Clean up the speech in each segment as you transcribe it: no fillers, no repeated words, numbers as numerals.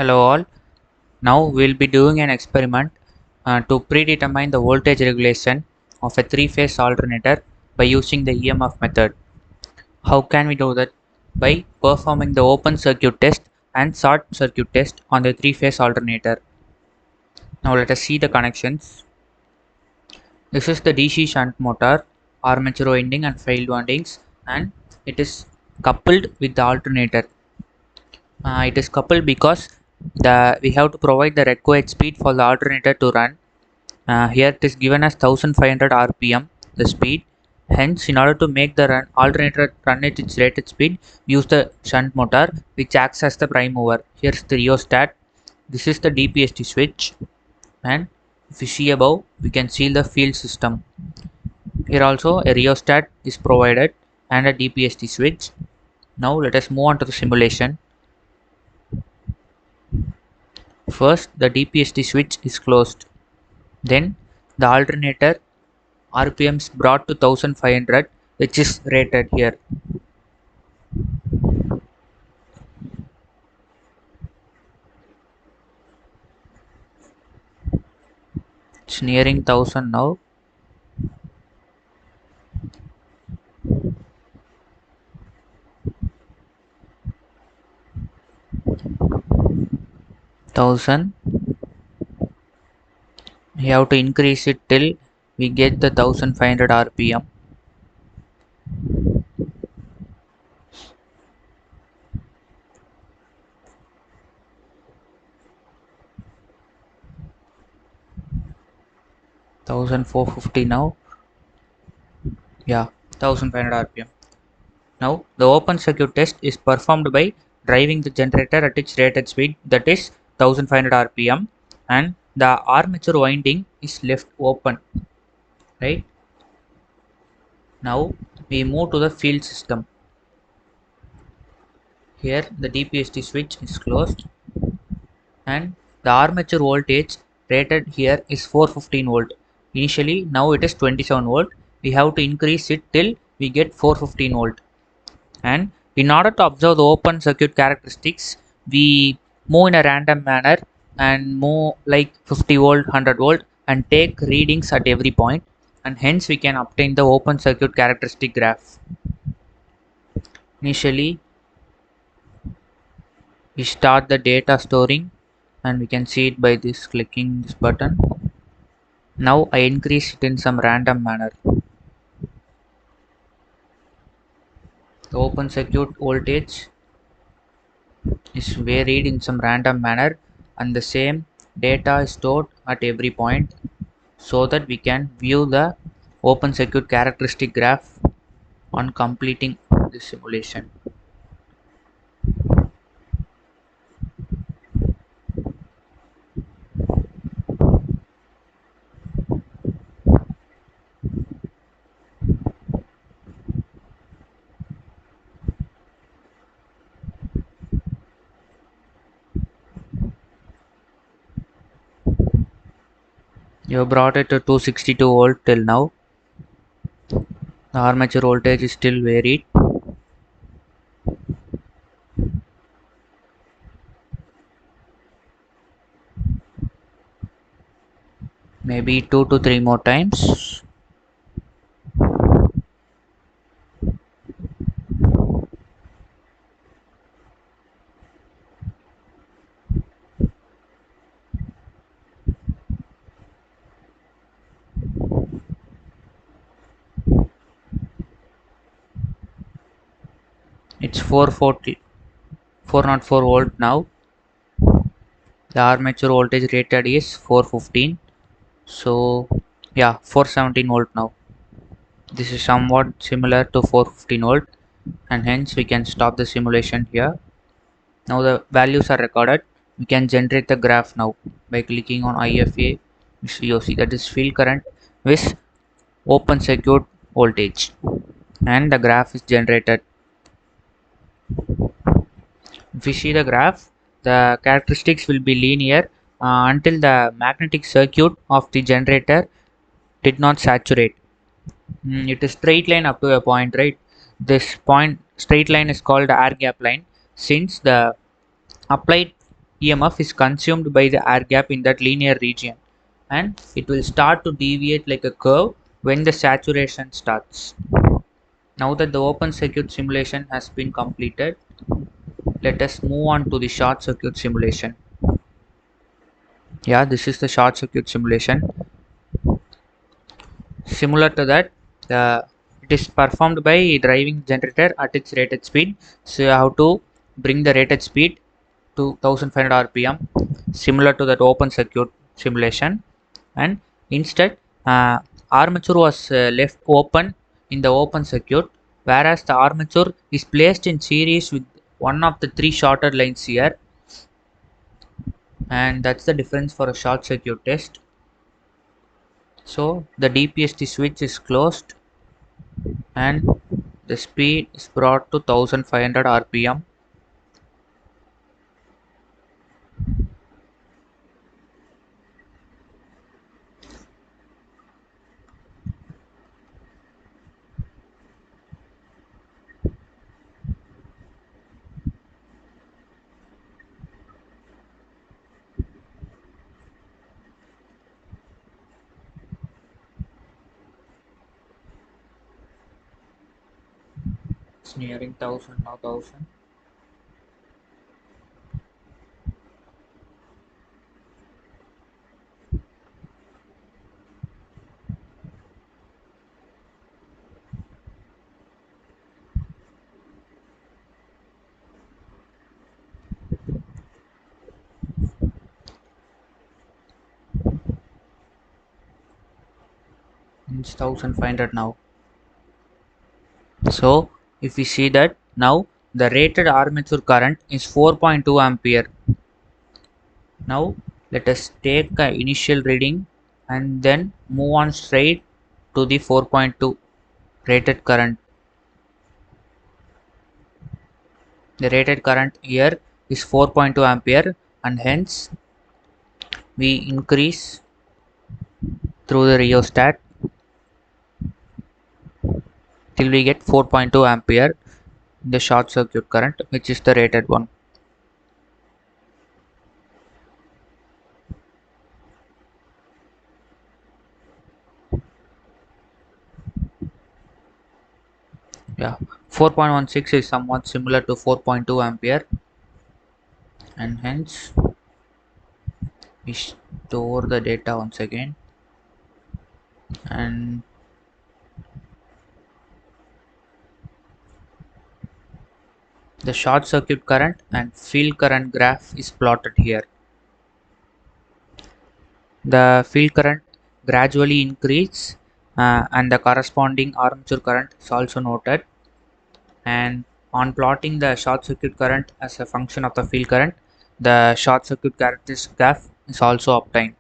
Hello all. Now we'll be doing an experiment to predetermine the voltage regulation of a three-phase alternator by using the EMF method. How can we do that? By performing the open circuit test and short circuit test on the three-phase alternator. Now let us see the connections. This is the DC shunt motor, armature winding and field windings, and it is coupled with the alternator. It is coupled because we have to provide the required speed for the alternator to run. Here it is given as 1500 rpm the speed. Hence, in order to make the alternator run at its rated speed, use the shunt motor which acts as the prime mover. Here's the rheostat. This is the DPST switch, and if you see above, we can see the field system. Here also a rheostat is provided and a DPST switch. Now let us move on to the simulation. First, the DPST switch is closed. Then the alternator RPMs brought to 1500, which is rated here. It's nearing 1000 now. Thousand. We have to increase it till we get the 1500 RPM. Thousand 450 now. Yeah, 1500 RPM. Now the open circuit test is performed by driving the generator at its rated speed, that is 1500 RPM, and the armature winding is left open. Right? Now we move to the field system. Here the DPST switch is closed and the armature voltage rated here is 415 volt. Initially now it is 27 volt. We have to increase it till we get 415 volt. And in order to observe the open circuit characteristics, we move in a random manner and move like 50 volt, 100 volt and take readings at every point, and hence we can obtain the open circuit characteristic graph. Initially we start the data storing and we can see it by this clicking this button. Now I increase it in some random manner. The open circuit voltage is varied in some random manner and the same data is stored at every point so that we can view the open circuit characteristic graph on completing the simulation. You brought it to 262 volt till now. The armature voltage is still varied. Maybe 2 to 3 more times. It's 404 volt now. The armature voltage rated is 415. So yeah, 417 volt now. This is somewhat similar to 415 volt, and hence we can stop the simulation here. Now the values are recorded. We can generate the graph now by clicking on IFA VOC, that is field current with open circuit voltage, and the graph is generated. If we see the graph, the characteristics will be linear until the magnetic circuit of the generator did not saturate. It is straight line up to a point, right? This point straight line is called the air gap line, since the applied EMF is consumed by the air gap in that linear region, and it will start to deviate like a curve when the saturation starts. Now that the open circuit simulation has been completed, let us move on to the short circuit simulation. Yeah, this is the short circuit simulation. Similar to that, it is performed by driving generator at its rated speed. So you have to bring the rated speed to 1500 rpm, similar to that open circuit simulation. And instead, armature was left open in the open circuit, whereas the armature is placed in series with one of the three shorter lines here, and that's the difference for a short circuit test. So the DPST switch is closed and the speed is brought to 1500 rpm. It's nearing 1000 now. 1000. It's 1500 now. So if we see that now the rated armature current is 4.2 ampere. Now let us take the initial reading and then move on straight to the 4.2 rated current. The rated current here is 4.2 ampere, and hence we increase through the rheostat till we get 4.2 ampere in the short circuit current, which is the rated one. Yeah, 4.16 is somewhat similar to 4.2 ampere, and hence we store the data once again, and the short circuit current and field current graph is plotted here. The field current gradually increases, and the corresponding armature current is also noted. And on plotting the short circuit current as a function of the field current, the short circuit characteristic graph is also obtained.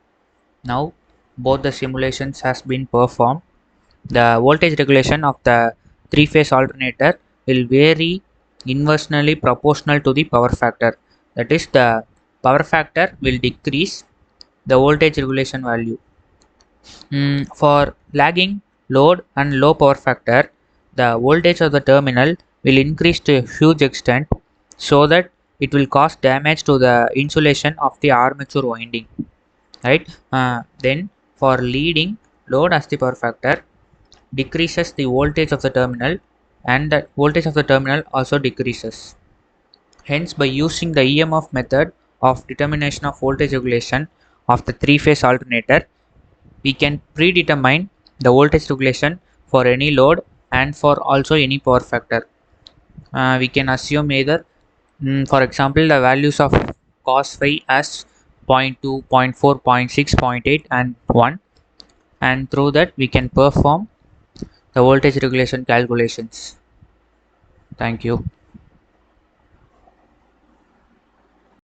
Now both the simulations has been performed. The voltage regulation of the three-phase alternator will vary inversely proportional to the power factor. That is, the power factor will decrease the voltage regulation value. For lagging load and low power factor, the voltage of the terminal will increase to a huge extent so that it will cause damage to the insulation of the armature winding. Right? Then for leading load as the power factor decreases the voltage of the terminal, and the voltage of the terminal also decreases. Hence, by using the EMF method of determination of voltage regulation of the three-phase alternator, we can predetermine the voltage regulation for any load and for also any power factor. We can assume either, for example, the values of cos phi as 0. 0.2, 0. 0.4, 0. 0.6, 0.8 and 1, and through that we can perform the voltage regulation calculations. Thank you.